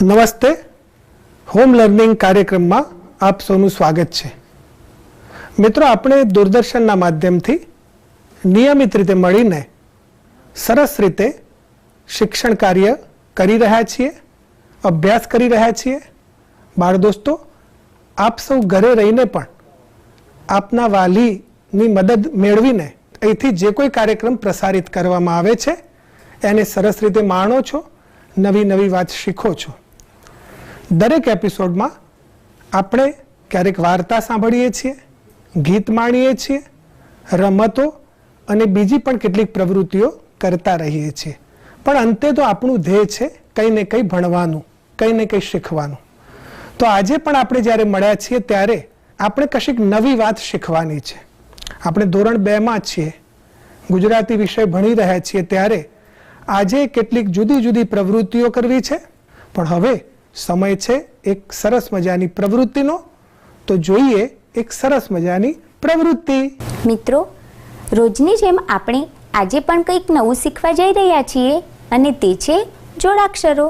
નમસ્તે. Home learning કાર્યક્રમમાં આપ સૌનું સ્વાગત છે. મિત્રો, આપણે દૂરદર્શનના માધ્યમથી નિયમિત રીતે મળીને સરસ રીતે શિક્ષણ કાર્ય કરી રહ્યા છીએ, અભ્યાસ કરી રહ્યા છીએ. બાળ દોસ્તો, આપ સૌ ઘરે રહીને પણ આપના વાલીની મદદ મેળવીને અહીંથી જે કોઈ કાર્યક્રમ પ્રસારિત કરવામાં આવે છે એને સરસ રીતે માણો છો, નવી નવી વાત શીખો છો. દરેક એપિસોડમાં આપણે ક્યારેક વાર્તા સાંભળીએ છીએ, ગીત માણીએ છીએ, રમતો અને બીજી પણ કેટલીક પ્રવૃત્તિઓ કરતા રહીએ છીએ. પણ અંતે તો આપણું ધ્યેય છે કંઈ ને કંઈ ભણવાનું, કંઈ ને કંઈ શીખવાનું. તો આજે પણ આપણે જ્યારે મળ્યા છીએ ત્યારે આપણે કશીક નવી વાત શીખવાની છે. આપણે ધોરણ 2માં છીએ, ગુજરાતી વિષય ભણી રહ્યા છીએ, ત્યારે આજે કેટલીક જુદી જુદી પ્રવૃત્તિઓ કરવી છે. પણ હવે સમય છે એક સરસ મજાની પ્રવૃત્તિનો. તો જોઈએ એક સરસ મજાની પ્રવૃત્તિ. મિત્રો, રોજની જેમ આપણે આજે પણ કંઈક નવું શીખવા જઈ રહ્યા છીએ અને તે છે જોડાક્ષરો.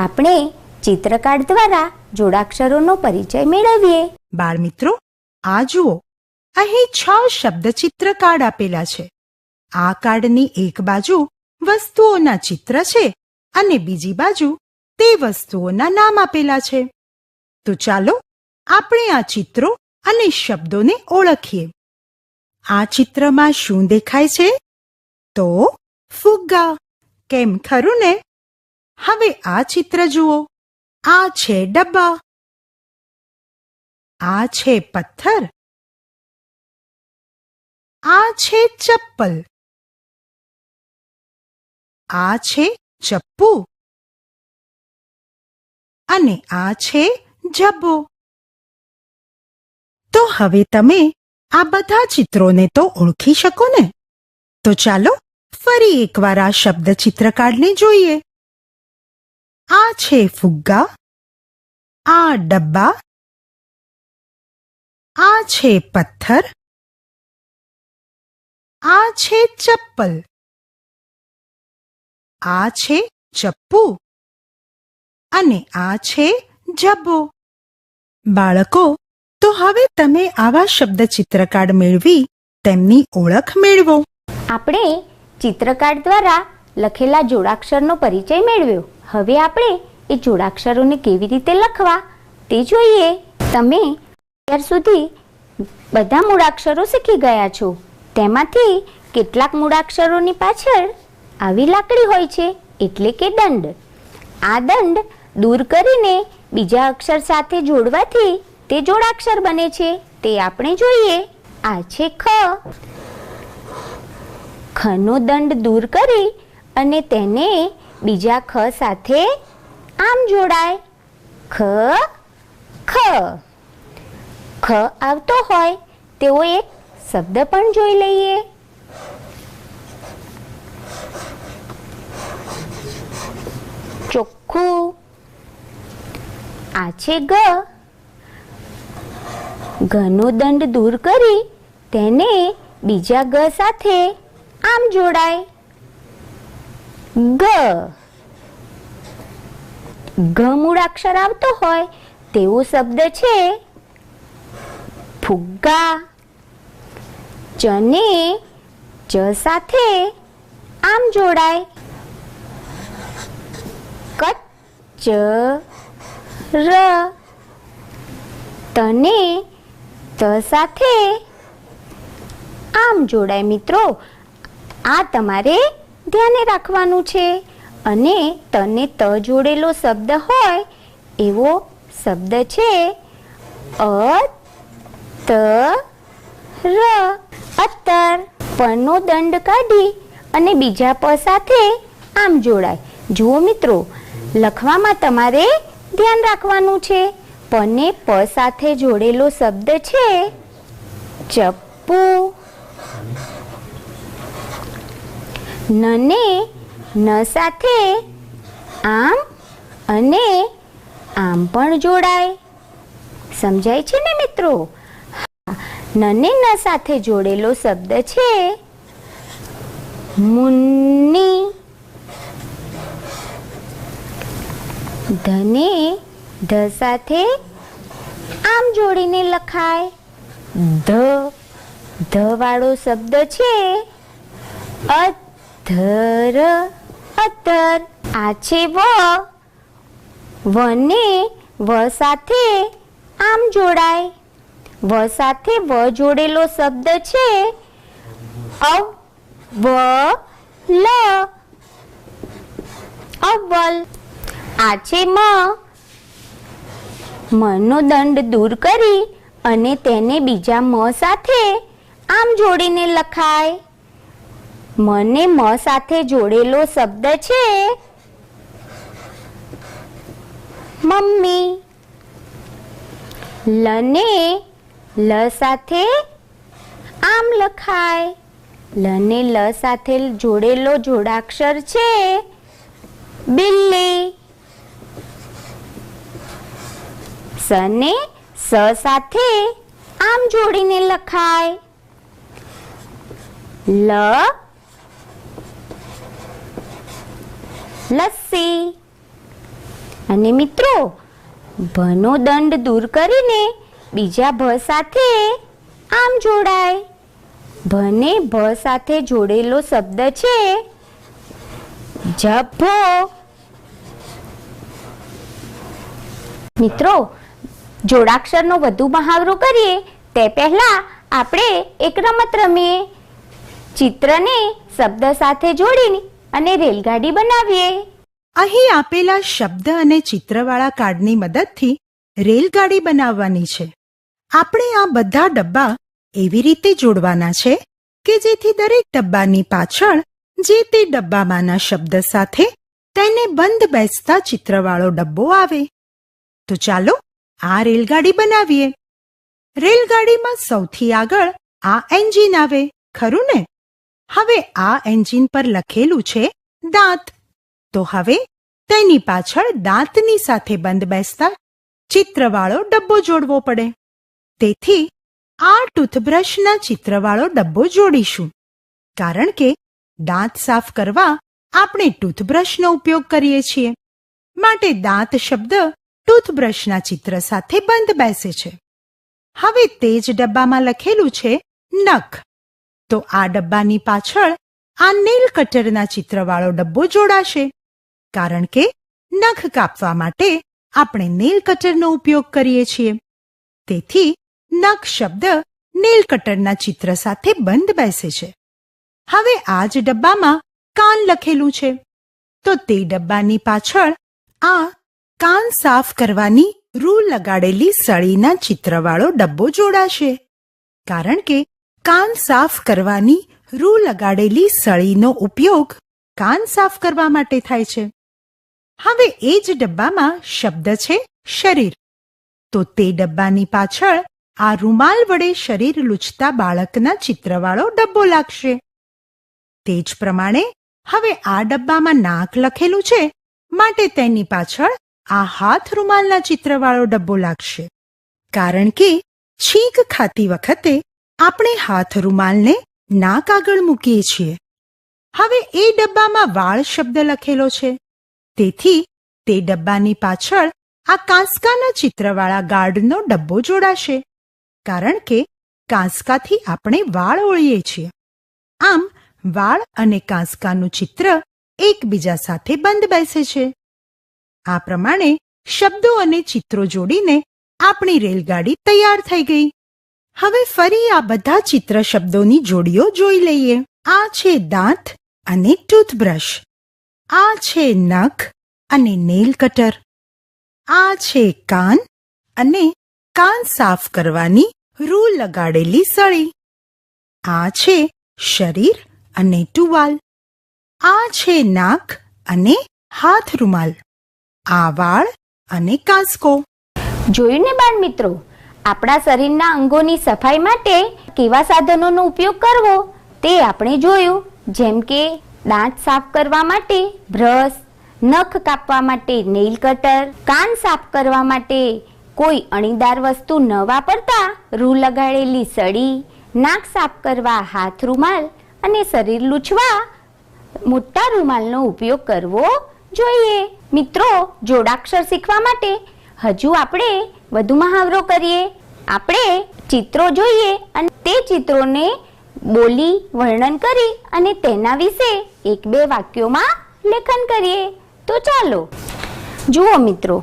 આપણે ચિત્રકાર્ડ દ્વારા જોડાક્ષરોનો પરિચય મેળવીએ. બાળ મિત્રો, આ જુઓ, અહીં 6 શબ્દ ચિત્ર કાર્ડ આપેલા છે. આ કાર્ડની એક બાજુ વસ્તુઓના ચિત્ર છે અને બીજી બાજુ તે વસ્તુઓના નામ આપેલા છે. તો ચાલો આપણે આ ચિત્રો અને શબ્દોને ઓળખીએ. આ ચિત્રમાં શું દેખાય છે? તો ફુગ્ગા. કેમ, ખરું ને? હવે આ ચિત્ર જુઓ. આ છે ડબ્બા, આ છે પથ્થર, આ છે ચપ્પલ, આ છે ચપ્પુ અને આ છે જબ્બો. તો હવે તમે આ બધા ચિત્રોને તો ઓળખી શકો ને? તો ચાલો ફરી એકવાર આ શબ્દ ચિત્રકાર્ડને જોઈએ. આ છે ફુગ્ગા, આ ડબ્બા, આ છે પથ્થર, આ છે ચપ્પલ, આ છે ચપ્પુ અને આ છે જબ્બો. બાળકો, તો હવે તમે આવા શબ્દ ચિત્રકાર્ડ મેળવી તેમની ઓળખ મેળવો. આપણે ચિત્રકાર્ડ દ્વારા લખેલા જોડાક્ષરનો પરિચય મેળવ્યો. હવે આપણે એ જોડાક્ષરોને કેવી રીતે લખવા તે જોઈએ. તમે અત્યાર સુધી બધા મૂળાક્ષરો શીખી ગયા છો. તેમાંથી કેટલાક મૂળાક્ષરોની પાછળ આવી લાકડી હોય છે, એટલે કે દંડ. આ દંડ દૂર કરીને બીજા અક્ષર સાથે જોડવાથી તે જોડાક્ષર બને છે. તે આપણે જોઈએ. આ છે ખ. ખનો દંડ દૂર કરી અને તેને બીજા ખ સાથે આમ જોડાય. ખ ખ. ખ આવતો હોય તેવો એક શબ્દ પણ જોઈ લઈએ. ચોખ્ખું. આ છે ગ. ઘનો દંડ દૂર કરી તેને બીજા ગ સાથે આમ જોડાય. ગ. ઘ મૂળાક્ષર આવતો હોય તેવો શબ્દ છે ફુગ્ગા. ચને ચ સાથે આમ જોડાય. કચ્ચ ર. તને ત સાથે આમ જોડાય. મિત્રો, આ તમારે ધ્યાને રાખવાનું છે. અને તને ત જોડેલો શબ્દ હોય એવો શબ્દ છે ત ર. અત્તર. પનો દંડ કાઢી અને બીજા પ સાથે આમ જોડાય. જુઓ મિત્રો, લખવામાં તમારે ધ્યાન રાખવાનું છે. પને પ સાથે જોડેલો શબ્દ છે ચપ્પુ. નને ન સાથે આમ અને આમ પણ જોડાય. સમજાય છે ને મિત્રો? નને ન સાથે જોડેલો શબ્દ છે મુન્ની. ધને ધ સાથે આમ જોડીને લખાય. ધ વાળો શબ્દ છે અધર, અધર. આ છે વને વ સાથે આમ જોડાય. વ સાથે વ જોડેલો શબ્દ છે અવલ, અવ્વલ. આ છે મનો દંડ દૂર કરી અને તેને બીજા મ સાથે આમ જોડીને લખાય. મને મ સાથે જોડેલો શબ્દ છે મમ્મી. લને લ સાથે આમ લખાય. લને લ સાથે જોડેલો જોડાક્ષર છે બિલ્લી. સને સ સાથે આમ જોડીને લખાય. લસ્સી. અને મિત્રો, ભનો દંડ દૂર કરીને બીજા ભ સાથે આમ જોડાય. ભને ભ સાથે જોડેલો શબ્દ છે જભ્ભો. મિત્રો, જોડાક્ષરનો વધુ મહાવરો કરીએ તે પહેલા આપણે એક રમત રમીએ. ચિત્રને શબ્દ સાથે જોડીને અને રેલગાડી બનાવીએ. અહીં આપેલા શબ્દ અને ચિત્રવાળા કાર્ડની મદદથી રેલગાડી બનાવવાની છે. આપણે આ બધા ડબ્બા એવી રીતે જોડવાના છે કે જેથી દરેક ડબ્બાની પાછળ જે તે ડબ્બામાંના શબ્દ સાથે તેને બંધ બેસતા ચિત્રવાળો ડબ્બો આવે. તો ચાલો આ રેલગાડી બનાવીએ. રેલગાડીમાં સૌથી આગળ આ એન્જિન આવે, ખરું ને? હવે આ એન્જિન પર લખેલું છે દાંત. તો હવે તેની પાછળ દાંતની સાથે બંધ બેસતા ચિત્રવાળો ડબ્બો જોડવો પડે. તેથી આ ટૂથબ્રશના ચિત્રવાળો ડબ્બો જોડીશું, કારણ કે દાંત સાફ કરવા આપણે ટૂથબ્રશનો ઉપયોગ કરીએ છીએ. માટે દાંત શબ્દ ટૂથબ્રશના ચિત્ર સાથે બંધ બેસે છે. હવે તે જ ડબ્બામાં લખેલું છે નખ. તો આ ડબ્બાની પાછળ આ નેલ કટરના ચિત્રવાળો ડબ્બો જોડાશે, કારણ કે નખ કાપવા માટે આપણે નેલ કટરનો ઉપયોગ કરીએ છીએ. તેથી નખ શબ્દ નેલ કટરના ચિત્ર સાથે બંધ બેસે છે. હવે આ જ ડબ્બામાં કાન લખેલું છે, તો તે ડબ્બાની પાછળ આ કાન સાફ કરવાની રૂ લગાડેલી સળીના ચિત્રવાળો ડબ્બો જોડાશે, કારણ કે કાન સાફ કરવાની રૂ લગાડેલી સળીનો ઉપયોગ કાન સાફ કરવા માટે થાય છે. હવે એ જ ડબ્બામાં શબ્દ છે શરીર. તો તે ડબ્બાની પાછળ આ રૂમાલ વડે શરીર લૂછતા બાળકના ચિત્રવાળો ડબ્બો લાગશે. તે જ પ્રમાણે હવે આ ડબ્બામાં નાક લખેલું છે, માટે તેની પાછળ આ હાથ રૂમાલના ચિત્રવાળો ડબ્બો લાગશે, કારણ કે છીંક ખાતી વખતે આપણે હાથ રૂમાલને નાક આગળ મૂકીએ છીએ. હવે એ ડબ્બામાં વાળ શબ્દ લખેલો છે, તેથી તે ડબ્બાની પાછળ આ કાંસકાના ચિત્રવાળા ગાર્ડનો ડબ્બો જોડાશે, કારણ કે કાંસકાથી આપણે વાળ ઓળીએ છીએ. આમ વાળ અને કાંસકાનું ચિત્ર એકબીજા સાથે બંધ બેસે છે. આ પ્રમાણે શબ્દો અને ચિત્રો જોડીને આપણી રેલગાડી તૈયાર થઈ ગઈ. હવે ફરી આ બધા ચિત્ર શબ્દોની જોડીઓ જોઈ લઈએ. આ છે દાંત અને ટૂથબ્રશ. આ છે નખ અને નેલ કટર. આ છે કાન અને કાન સાફ કરવાની રૂ લગાડેલી સળી. આ છે શરીર અને ટુવાલ. આ છે નાક અને હાથ રૂમાલ. આ વાળ અને કાંસકો. જોયું ને બાળ મિત્રો, આપણા શરીરના અંગોની સફાઈ માટે કેવા સાધનોનો ઉપયોગ કરવો તે આપણે જોયું. જેમ કે દાંત સાફ કરવા માટે બ્રશ, નખ કાપવા માટે નેઇલ કટર, કાન સાફ કરવા માટે કોઈ અણીદાર વસ્તુ ન વાપરતા રૂ લગાડેલી સળી, નાક સાફ કરવા હાથ રૂમાલ અને શરીર લૂછવા મોટા રૂમાલનો ઉપયોગ કરવો જોઈએ. મિત્રો, જોડાક્ષર શીખવા માટે હજુ આપણે વધુ મહાવરો કરીએ. આપણે ચિત્રો જોઈએ અને તે ચિત્રોને બોલી વર્ણન કરી અને તેના વિશે 1-2 વાક્યોમાં લેખન કરીએ. તો ચાલો જુઓ મિત્રો,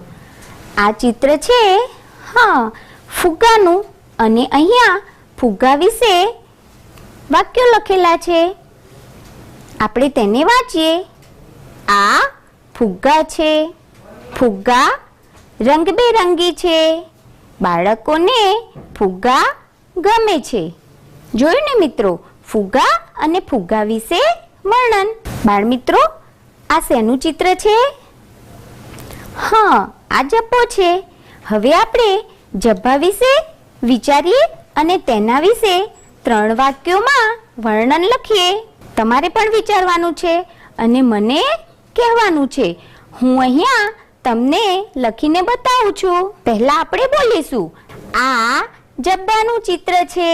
આ ચિત્ર છે ફુગ્ગાનું અને અહીંયા ફુગ્ગા વિશે વાક્યો લખેલા છે. આપણે તેને વાંચીએ. આ ફુગ્ગા છે. ફુગ્ગા રંગબેરંગી છે. બાળકોને ફુગ્ગા ગમે છે. જોયું ને મિત્રો, ફુગ્ગા અને ફુગ્ગા વિશે વર્ણન. બાળ મિત્રો, આ શેનું ચિત્ર છે? આ જબ્બો છે. હવે આપણે જબ્બા વિશે વિચારીએ અને તેના વિશે 3 વાક્યોમાં વર્ણન લખીએ. તમારે પણ વિચારવાનું છે અને મને કહેવાનું છે. હું અહીંયા તમને લખીને બતાવું છું. પહેલા આપણે બોલીશું. આ જબ્બાનું ચિત્ર છે.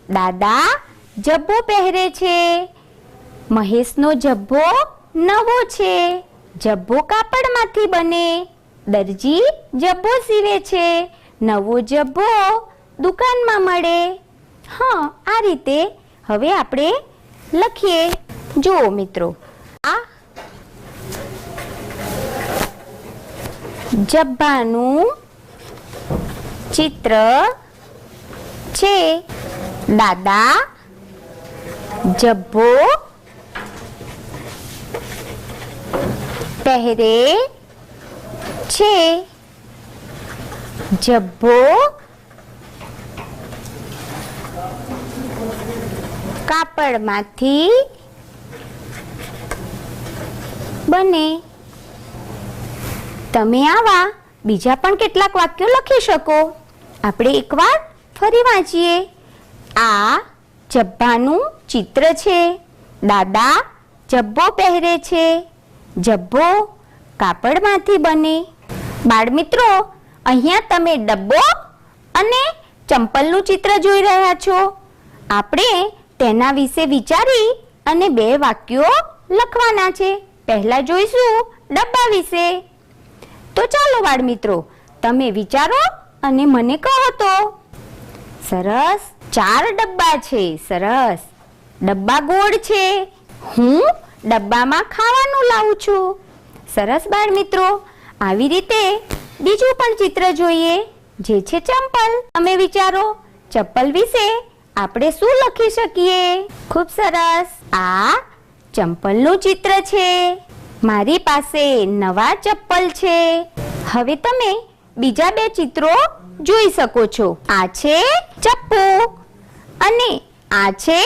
દાદા જબ્બો પહેરે છે. મહેશનો જબ્બો નવો છે. જબ્બો કાપડમાંથી બને. દરજી જબ્બો સીવે છે. નવો જબ્બો દુકાનમાં મળે. આ રીતે હવે આપણે લખીએ. જુઓ મિત્રો, આ જબ્બાનું ચિત્ર છે. દાદા જબ્બો પહેરે છે. જબ્બો કાપડમાંથી બને. તમે આવા બીજા પણ કેટલાક વાક્યો લખી શકો. આપણે એકવાર ફરી વાંચીએ. આ જબ્બાનું ચિત્ર છે. દાદા જબ્બો પહેરે છે. જબ્બો કાપડમાંથી બને. બાળમિત્રો, અહીંયા તમે ડબ્બો અને ચંપલનું ચિત્ર જોઈ રહ્યા છો. આપણે તેના વિશે વિચારી અને 2 વાક્યો લખવાના છે. પહેલા જોઈશું ડબ્બા વિશે. તો ચાલો બાળમિત્રો, તમે વિચારો અને મને કહો તો. સરસ, 4 ડબ્બા છે. સરસ, ડબ્બા ગોળ છે. હું ડબ્બામાં ખાવાનું લાવું છું. સરસ બાળમિત્રો, આવી રીતે બીજું પણ ચિત્ર જોઈએ, જે છે ચંપલ. તમે વિચારો, ચપ્પલ વિશે આપણે શું લખી શકીએ? ખૂબ સરસ, આ ચંપલનું ચિત્ર છે. મારી પાસે નવા ચપ્પલ છે. હવે તમે બીજા 2 ચિત્રો જોઈ શકો છો. આ છે ચપ્પુ અને આ છે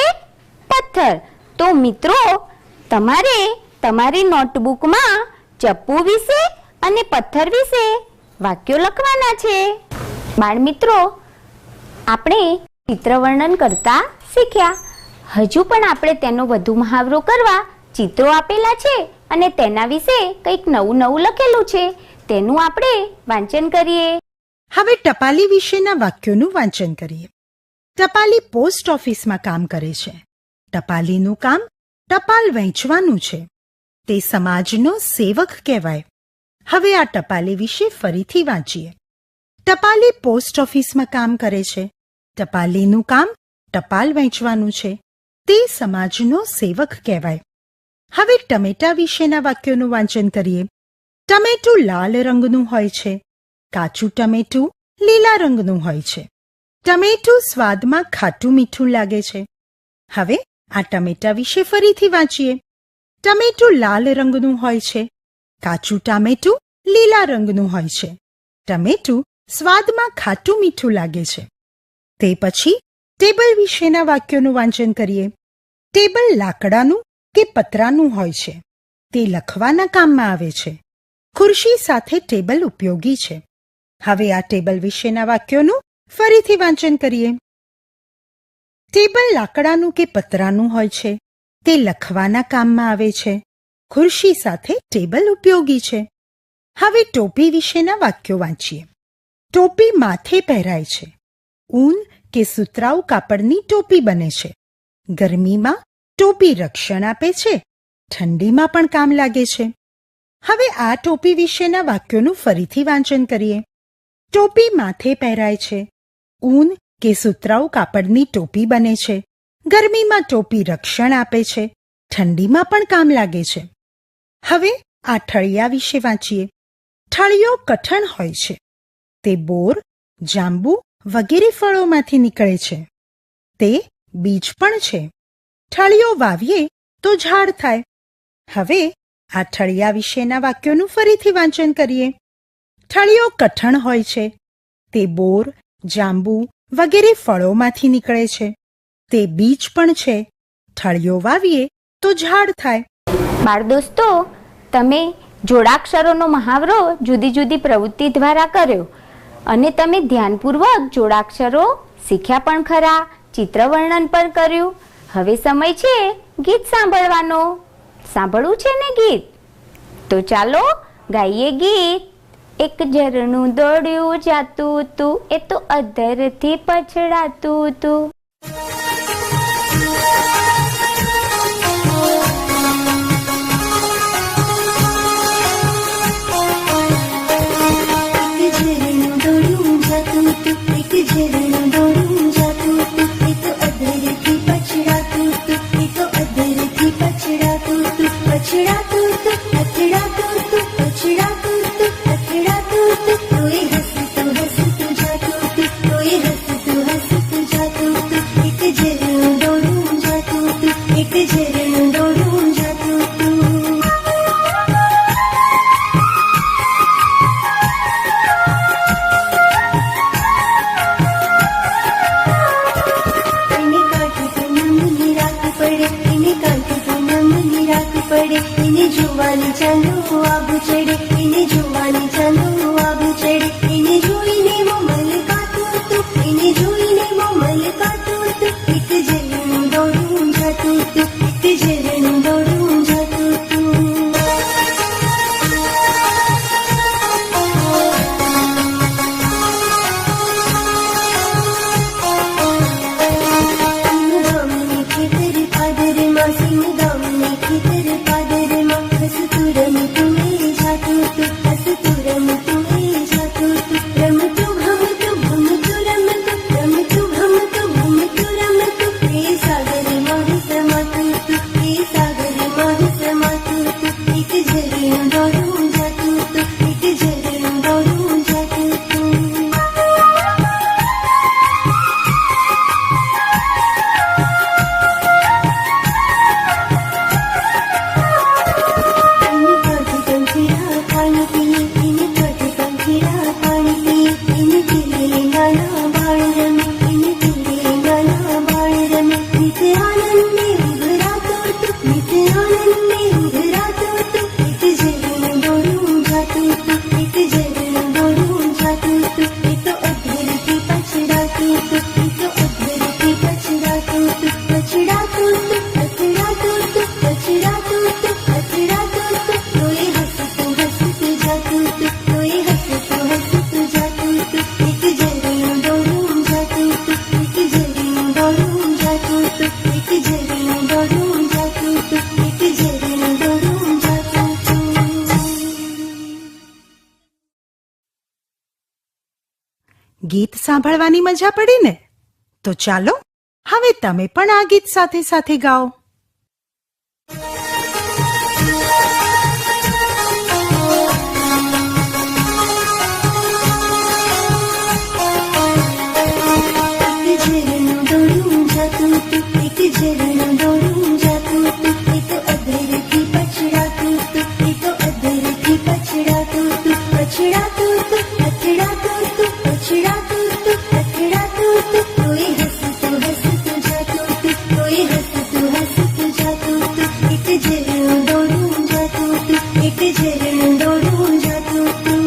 પથ્થર. તો મિત્રો, તમારે તમારી નોટબુકમાં ચપ્પુ વિશે અને પથ્થર વિશે વાક્યો લખવાના છે. બાળમિત્રો, આપણે ચિત્ર વર્ણન કરતા શીખ્યા. હજુ પણ આપણે તેનો વધુ મહાવરો કરવા ચિત્રો આપેલા છે અને તેના વિશે કંઈક નવું લખેલું છે. તેનું આપણે વાંચન કરીએ. હવે ટપાલી વિશેના વાક્યોનું વાંચન કરીએ. ટપાલી પોસ્ટ ઓફિસમાં કામ કરે છે. ટપાલીનું કામ ટપાલ વહેંચવાનું છે. તે સમાજનો સેવક કહેવાય. હવે આ ટપાલી વિશે ફરીથી વાંચીએ. ટપાલી પોસ્ટ ઓફિસમાં કામ કરે છે. ટપાલીનું કામ ટપાલ વહેંચવાનું છે. તે સમાજનો સેવક કહેવાય. હવે ટમેટા વિશેના વાક્યોનું વાંચન કરીએ. ટમેટું લાલ રંગનું હોય છે. કાચું ટમેટું લીલા રંગનું હોય છે. ટમેટું સ્વાદમાં ખાટું મીઠું લાગે છે. હવે આ ટમેટા વિશે ફરીથી વાંચીએ. ટમેટું લાલ રંગનું હોય છે. કાચું ટામેટું લીલા રંગનું હોય છે. ટમેટું સ્વાદમાં ખાટું મીઠું લાગે છે. તે પછી ટેબલ વિશેના વાક્યોનું વાંચન કરીએ. ટેબલ લાકડાનું કે પતરાનું હોય છે. તે લખવાના કામમાં આવે છે. ખુરશી સાથે ટેબલ ઉપયોગી છે. હવે આ ટેબલ વિશેના વાક્યોનું ફરીથી વાંચન કરીએ. ટેબલ લાકડાનું કે પતરાનું હોય છે. તે લખવાના કામમાં આવે છે. ખુરશી સાથે ટેબલ ઉપયોગી છે. હવે ટોપી વિશેના વાક્યો વાંચીએ. ટોપી માથે પહેરાય છે. ઊન કે સુતરાઉ કાપડની ટોપી બને છે. ગરમીમાં ટોપી રક્ષણ આપે છે. ઠંડીમાં પણ કામ લાગે છે. હવે આ ટોપી વિશેના વાક્યોનું ફરીથી વાંચન કરીએ. ટોપી માથે પહેરાય છે. ઊન કે સુતરાઉ કાપડની ટોપી બને છે. ગરમીમાં ટોપી રક્ષણ આપે છે. ઠંડીમાં પણ કામ લાગે છે. હવે આ ઠળિયા વિશે વાંચીએ. ઠળિયો કઠણ હોય છે. તે બોર, જાંબુ વગેરે ફળોમાંથી નીકળે છે. તે બીજ પણ છે. ઠળિયો વાવીએ તો ઝાડ થાય. હવે આ ઠળિયા વિશેના વાક્યોનું ફરીથી વાંચન કરીએ. ઠળિયો કઠણ હોય છે. તે બોર, જાંબુ વગેરે ફળોમાંથી નીકળે છે. તે બીજ પણ છે. ઠળિયો વાવીએ તો ઝાડ થાય. બાળ દોસ્તો, તમે જોડાક્ષરોનો મહાવરો જુદી જુદી પ્રવૃત્તિ દ્વારા કર્યો અને તમે ધ્યાનપૂર્વક જોડાક્ષરો શીખ્યા પણ ખરા, ચિત્ર વર્ણન પણ કર્યું. હવે સમય છે ગીત સાંભળવાનો. સાંભળવું છે ને ગીત? તો ચાલો ગાઈએ ગીત. એક ઝરણું દોડ્યું જાતું તું, એ તો અધરથી પછડાતું તું. જોવાની ચાલો આબુ ચડે, એને જોવાની ચાલો આબુ ચડે. એને જોઈને મો મલકાતું હતું, એને જોઈને મો મલકાતું હતું. એક ઝરણું દોડું જાતું હતું, એક ઝરણું દોડું જાતું હતું. ગામની ખેતર પાદરમાં, સિંહ ગામની ખેતર પાદરમાં હસતું રમતું એ જાતું હતું, હસતું રમતું એ જાતું હતું. રમતું ભમતું ભમતું રમતું, રમતું ભમતું ભમતું રમતું. એ સાગરમાં સમાતું હતું, એ સાગરમાં સમાતું હતું. એક ઝરણું દોડું જાતું હતું, એક ઝરણું દોડું જાતું હતું. ગીત સાંભળવાની મજા પડી ને? તો ચાલો હવે તમે પણ આ ગીત સાથે સાથે ગાઓ. ઝરણું દોડું જાતું હતું, એક ઝરણું દોડું જાતું હતું. એ તો અધરથી પછડાતું હતું, એ તો અધરથી પછડાતું હતું. પછડાતું હતું, અથડાતું હતું, પછડાતું હતું, અથડાતું હતું. તોય હસતું હસતું જાતું હતું, તોય હસતું હસતું જાતું હતું. એક ઝરણું દોડું જાતું હતું, એક ઝરણું દોડું જાતું હતું.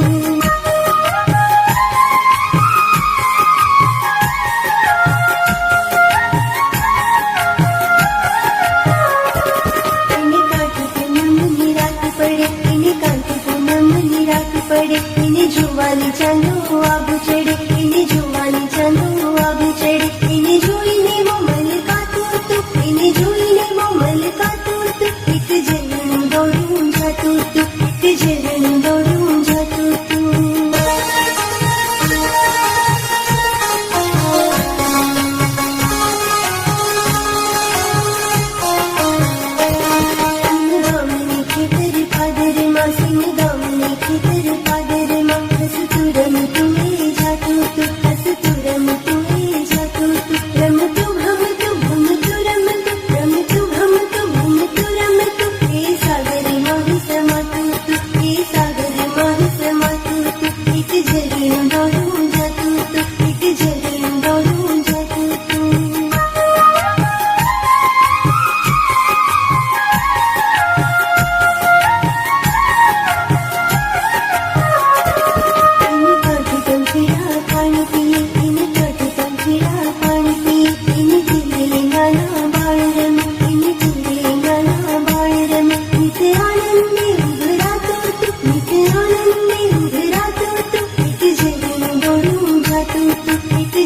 એને કાંઠે પૂનમની રાત પડે, એને કાંઠે પૂનમની રાત પડે. એને જોવાની ચાલો આબુ ચડે, એને જોવાની ચાલો આબુ ચડે. એને જોઈને મો મલકાતું હતું, એને જોઈને મો મલકાતું હતું. એક ઝરણું દોડું જાતું હતું, એક ઝરણું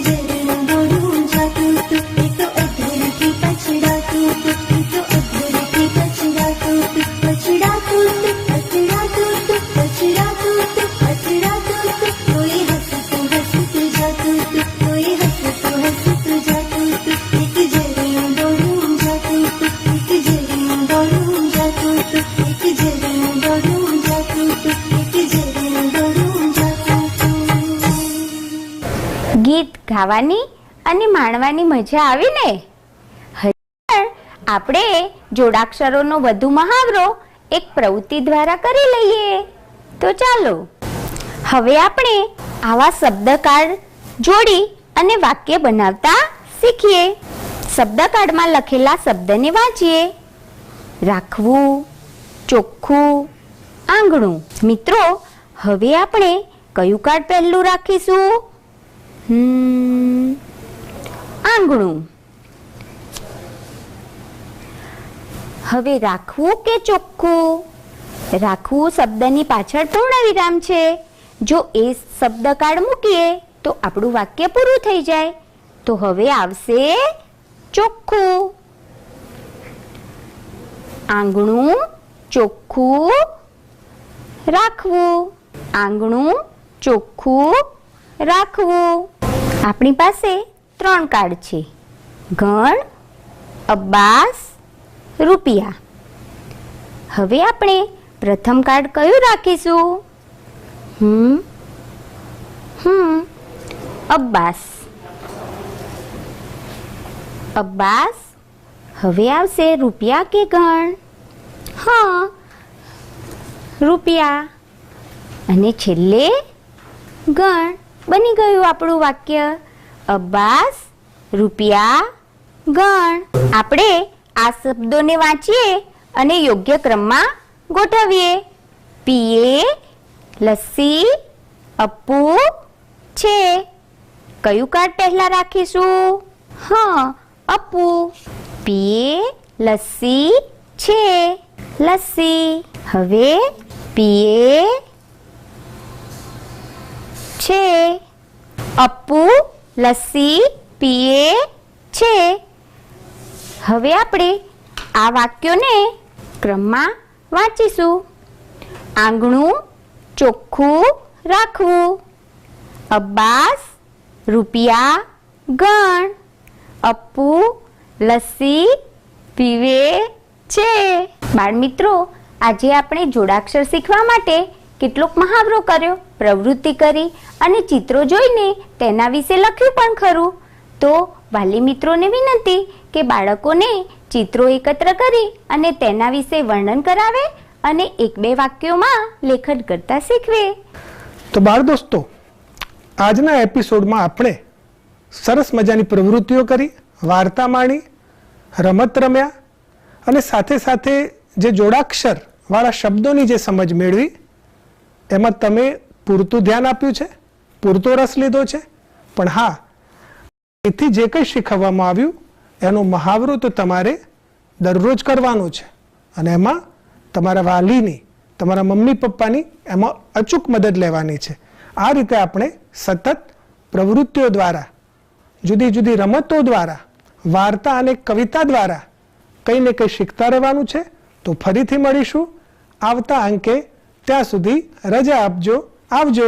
झरणं दौड़ूं जाતું તું, એ તો અધરથી પછડાતું તું, એ તો અધરથી પછડાતું તું, પછડાતું તું, પછડાતું તું, પછડાતું તું, પછડાતું તું. કોઈ હસતું હસતું જાતું તું, કોઈ હસતું હસતું જાતું તું, એક ઝરણું દોડું જાતું તું, એક ઝરણું દોડું જાતું તું, એક ઝરણું દોડું જાતું તું, એક ઝરણું દોડું જાતું તું. ગીત ગાવાની અને માણવાની મજા આવી ને? હજી પણ આપણે જોડાક્ષરોનો વધુ મહાવરો એક પ્રવૃત્તિ દ્વારા કરી લઈએ. તો ચાલો હવે આપણે આવા શબ્દકાર્ડ જોડી અને વાક્ય બનાવતા શીખીએ. શબ્દકાર્ડમાં લખેલા શબ્દને વાંચીએ. રાખવું, ચોખ્ખું, આંગણું. મિત્રો, હવે આપણે કયું કાર્ડ પહેલું રાખીશું? આંગણું. હવે રાખવું કે ચોખ્ખું? રાખવું શબ્દની પાછળ પૂર્ણ વિરામ છે. જો એ શબ્દ કાર્ડ મૂકીએ તો આપણું વાક્ય પૂરું થઈ જાય. તો હવે આવશે ચોખ્ખું. આંગણું, ચોખ્ખું, રાખવું. આંગણું, ચોખ્ખું, રાખવું. આપણી પાસે 3 કાર્ડ છે: ગણ, અબ્બાસ, રૂપિયા. હવે આપણે પ્રથમ કાર્ડ કયું રાખીશું? અબ્બાસ. અબ્બાસ. હવે આવશે રૂપિયા કે ગણ? હા, રૂપિયા. અને છેલ્લે ગણ. બની ગયું આપણું વાક્ય: અબ્બાસ, રૂપિયા, ગણ. આપણે આ શબ્દોને વાંચીએ અને યોગ્ય ક્રમમાં ગોઠવીએ. પીએ, લસ્સી, અપ્પુ છે. કયું કાર્ડ પહેલા રાખીશું? હા, અપ્પુ. પીએ, લસ્સી, છે. લસ્સી. હવે પીએ, છે. અપ્પુ લસ્સી પીએ છે. હવે આપણે આ વાક્યોને ક્રમમાં વાંચીશું. આંગણું, ચોખ્ખું રાખવું. અબ્બાસ, રૂપિયા, ગણ. અપ્પુ લસ્સી પીવે છે. બાળમિત્રો, આજે આપણે જોડાક્ષર શીખવા માટે કેટલોક મહાવરો કર્યો, પ્રવૃત્તિ કરી અને ચિત્રો જોઈને તેના વિશે લખ્યું પણ ખરું. તો વાલી મિત્રોને વિનંતી કે બાળકોને ચિત્રો એકત્ર કરી અને તેના વિશે વર્ણન કરાવે અને 1-2 વાક્યોમાં લેખન કરતા શીખવે. તો બાળ દોસ્તો, આજના એપિસોડમાં આપણે સરસ મજાની પ્રવૃત્તિઓ કરી, વાર્તા માણી, રમત રમ્યા અને સાથે સાથે જે જોડાક્ષર વાળા શબ્દોની જે સમજ મેળવી એમાં તમે પૂરતું ધ્યાન આપ્યું છે, પૂરતો રસ લીધો છે. પણ હા, એથી જે કંઈ શીખવવામાં આવ્યું એનો મહાવરો તો તમારે દરરોજ કરવાનો છે અને એમાં તમારા વાલીની, તમારા મમ્મી પપ્પાની એમાં અચૂક મદદ લેવાની છે. આ રીતે આપણે સતત પ્રવૃત્તિઓ દ્વારા, જુદી જુદી રમતો દ્વારા, વાર્તા અને કવિતા દ્વારા કંઈ ને કંઈ શીખતા રહેવાનું છે. તો ફરીથી મળીશું આવતા અંકે. ત્યાં સુધી રજા આપજો. આવજો.